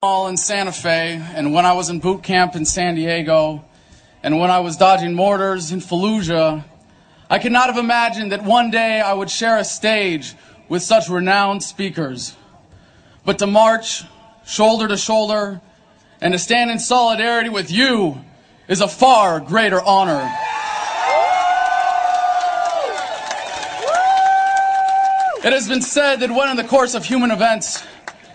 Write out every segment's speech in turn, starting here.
in Santa Fe, and when I was in boot camp in San Diego, and when I was dodging mortars in Fallujah, I could not have imagined that one day I would share a stage with such renowned speakers. But to march shoulder to shoulder and to stand in solidarity with you is a far greater honor. It has been said that when in the course of human events,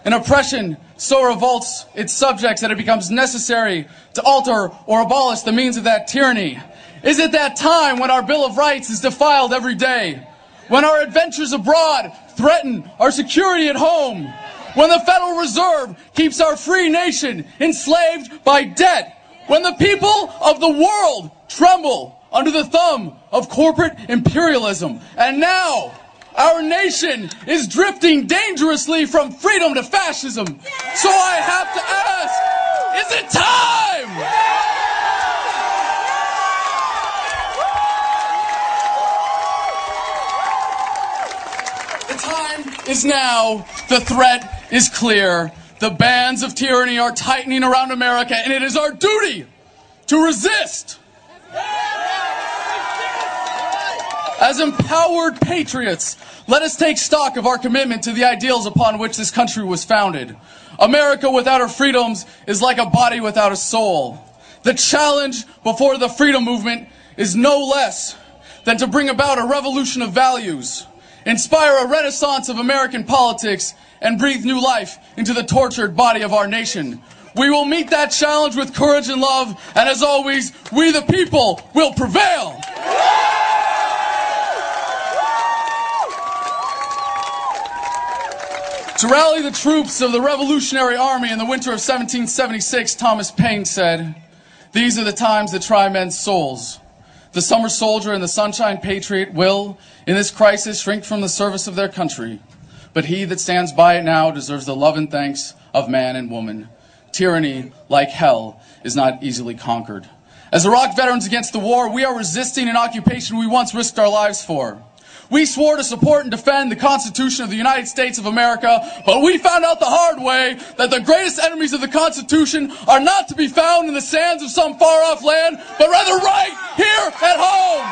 an oppression so revolts its subjects that it becomes necessary to alter or abolish the means of that tyranny. Is it that time when our Bill of Rights is defiled every day? When our adventures abroad threaten our security at home? When the Federal Reserve keeps our free nation enslaved by debt? When the people of the world tremble under the thumb of corporate imperialism? And now, our nation is drifting dangerously from freedom to fascism. So I have to ask, is it time? The time is now. The threat is clear. The bands of tyranny are tightening around America, and it is our duty to resist. As empowered patriots, let us take stock of our commitment to the ideals upon which this country was founded. America without her freedoms is like a body without a soul. The challenge before the freedom movement is no less than to bring about a revolution of values, inspire a renaissance of American politics, and breathe new life into the tortured body of our nation. We will meet that challenge with courage and love, and as always, we the people will prevail. To rally the troops of the Revolutionary Army in the winter of 1776, Thomas Paine said, "These are the times that try men's souls. The summer soldier and the sunshine patriot will, in this crisis, shrink from the service of their country. But he that stands by it now deserves the love and thanks of man and woman. Tyranny, like hell, is not easily conquered." As Iraq veterans against the war, we are resisting an occupation we once risked our lives for. We swore to support and defend the Constitution of the United States of America, but we found out the hard way that the greatest enemies of the Constitution are not to be found in the sands of some far-off land, but rather right here at home.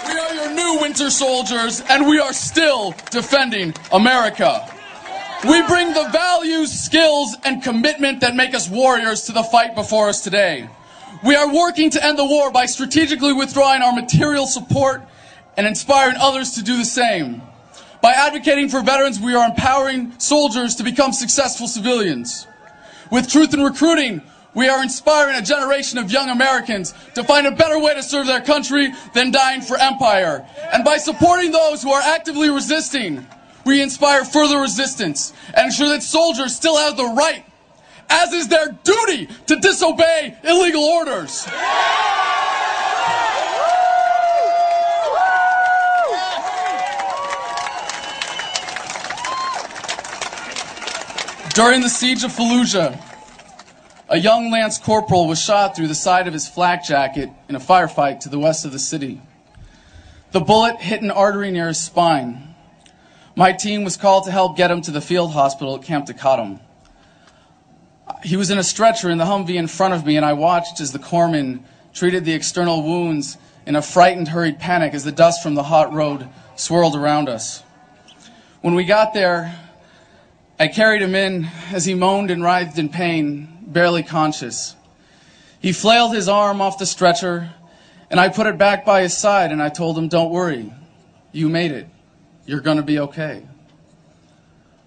We are your new winter soldiers, and we are still defending America. We bring the values, skills, and commitment that make us warriors to the fight before us today. We are working to end the war by strategically withdrawing our material support and inspiring others to do the same. By advocating for veterans, we are empowering soldiers to become successful civilians. With Truth in Recruiting, we are inspiring a generation of young Americans to find a better way to serve their country than dying for empire. And by supporting those who are actively resisting, we inspire further resistance and ensure that soldiers still have the right, as is their duty, to disobey illegal orders. During the siege of Fallujah, a young lance corporal was shot through the side of his flak jacket in a firefight to the west of the city. The bullet hit an artery near his spine. My team was called to help get him to the field hospital at Camp Decotum. He was in a stretcher in the Humvee in front of me, and I watched as the corpsman treated the external wounds in a frightened, hurried panic as the dust from the hot road swirled around us. When we got there, I carried him in as he moaned and writhed in pain, barely conscious. He flailed his arm off the stretcher, and I put it back by his side, and I told him, "Don't worry, you made it. You're going to be okay."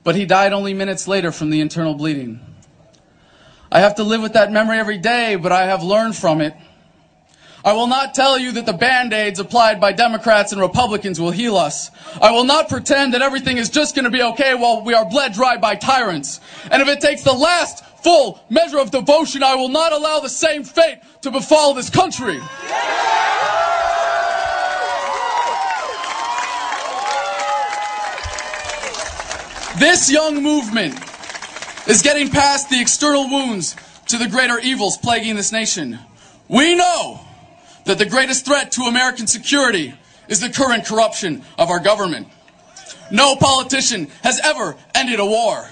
But he died only minutes later from the internal bleeding. I have to live with that memory every day, but I have learned from it. I will not tell you that the Band-Aids applied by Democrats and Republicans will heal us. I will not pretend that everything is just going to be okay while we are bled dry by tyrants. And if it takes the last full measure of devotion, I will not allow the same fate to befall this country. This young movement is getting past the external wounds to the greater evils plaguing this nation. We know that the greatest threat to American security is the current corruption of our government. No politician has ever ended a war.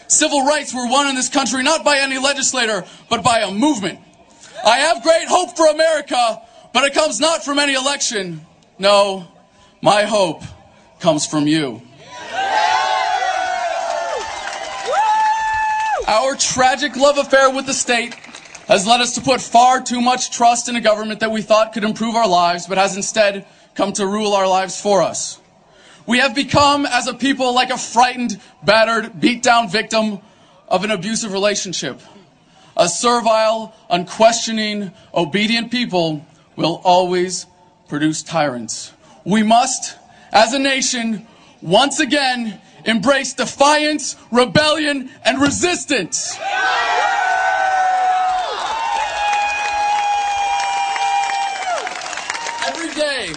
Civil rights were won in this country not by any legislator, but by a movement. I have great hope for America, but it comes not from any election. No, my hope comes from you. Our tragic love affair with the state has led us to put far too much trust in a government that we thought could improve our lives, but has instead come to rule our lives for us. We have become, as a people, like a frightened, battered, beat-down victim of an abusive relationship. A servile, unquestioning, obedient people will always produce tyrants. We must, as a nation, once again, embrace defiance, rebellion, and resistance. Every day,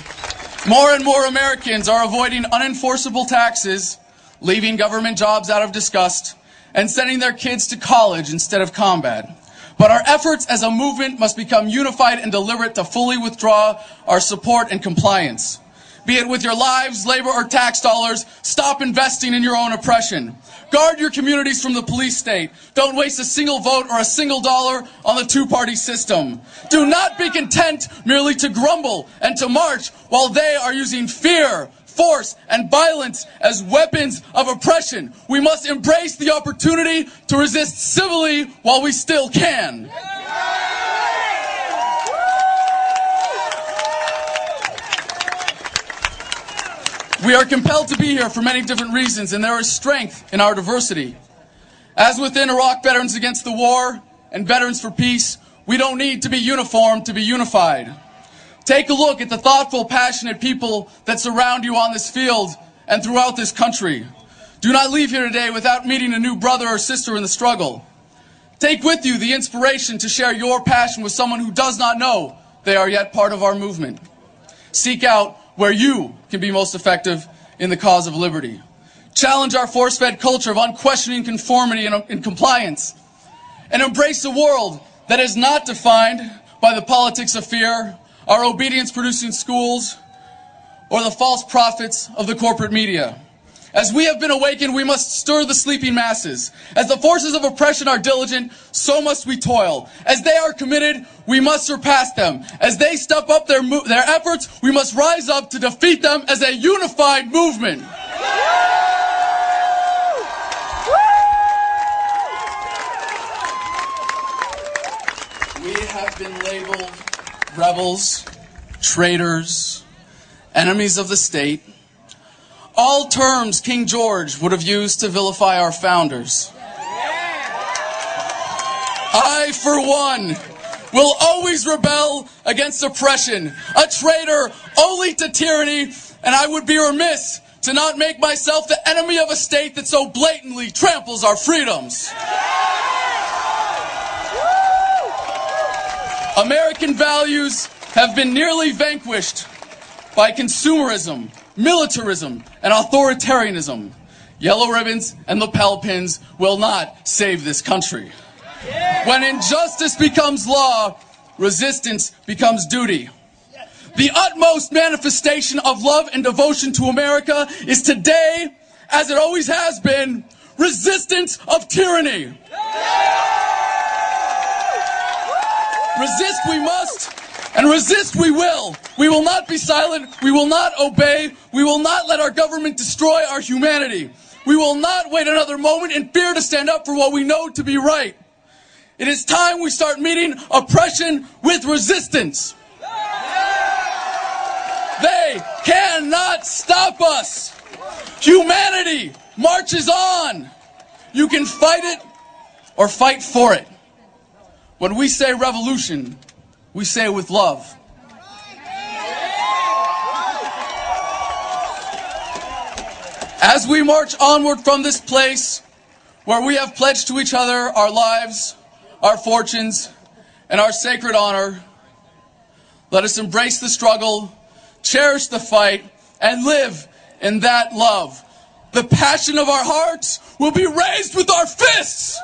more and more Americans are avoiding unenforceable taxes, leaving government jobs out of disgust, and sending their kids to college instead of combat. But our efforts as a movement must become unified and deliberate to fully withdraw our support and compliance. Be it with your lives, labor, or tax dollars, stop investing in your own oppression. Guard your communities from the police state. Don't waste a single vote or a single dollar on the two-party system. Do not be content merely to grumble and to march while they are using fear, force, and violence as weapons of oppression. We must embrace the opportunity to resist civilly while we still can. We are compelled to be here for many different reasons, and there is strength in our diversity. As within Iraq Veterans Against the War and Veterans for Peace, we don't need to be uniform to be unified. Take a look at the thoughtful, passionate people that surround you on this field and throughout this country. Do not leave here today without meeting a new brother or sister in the struggle. Take with you the inspiration to share your passion with someone who does not know they are yet part of our movement. Seek out where you can be most effective in the cause of liberty. Challenge our force-fed culture of unquestioning conformity and compliance, and embrace a world that is not defined by the politics of fear, our obedience-producing schools, or the false prophets of the corporate media. As we have been awakened, we must stir the sleeping masses. As the forces of oppression are diligent, so must we toil. As they are committed, we must surpass them. As they step up their efforts, we must rise up to defeat them as a unified movement. We have been labeled rebels, traitors, enemies of the state. All terms King George would have used to vilify our founders. I, for one, will always rebel against oppression, a traitor only to tyranny, and I would be remiss to not make myself the enemy of a state that so blatantly tramples our freedoms. American values have been nearly vanquished by consumerism, militarism, and authoritarianism. Yellow ribbons and lapel pins will not save this country. When injustice becomes law, resistance becomes duty. The utmost manifestation of love and devotion to America is today, as it always has been, resistance of tyranny. Resist we must, and resist we will. We will not be silent. We will not obey. We will not let our government destroy our humanity. We will not wait another moment in fear to stand up for what we know to be right. It is time we start meeting oppression with resistance. They cannot stop us. Humanity marches on. You can fight it or fight for it. When we say revolution, we say it with love. As we march onward from this place where we have pledged to each other our lives, our fortunes, and our sacred honor, let us embrace the struggle, cherish the fight, and live in that love. The passion of our hearts will be raised with our fists.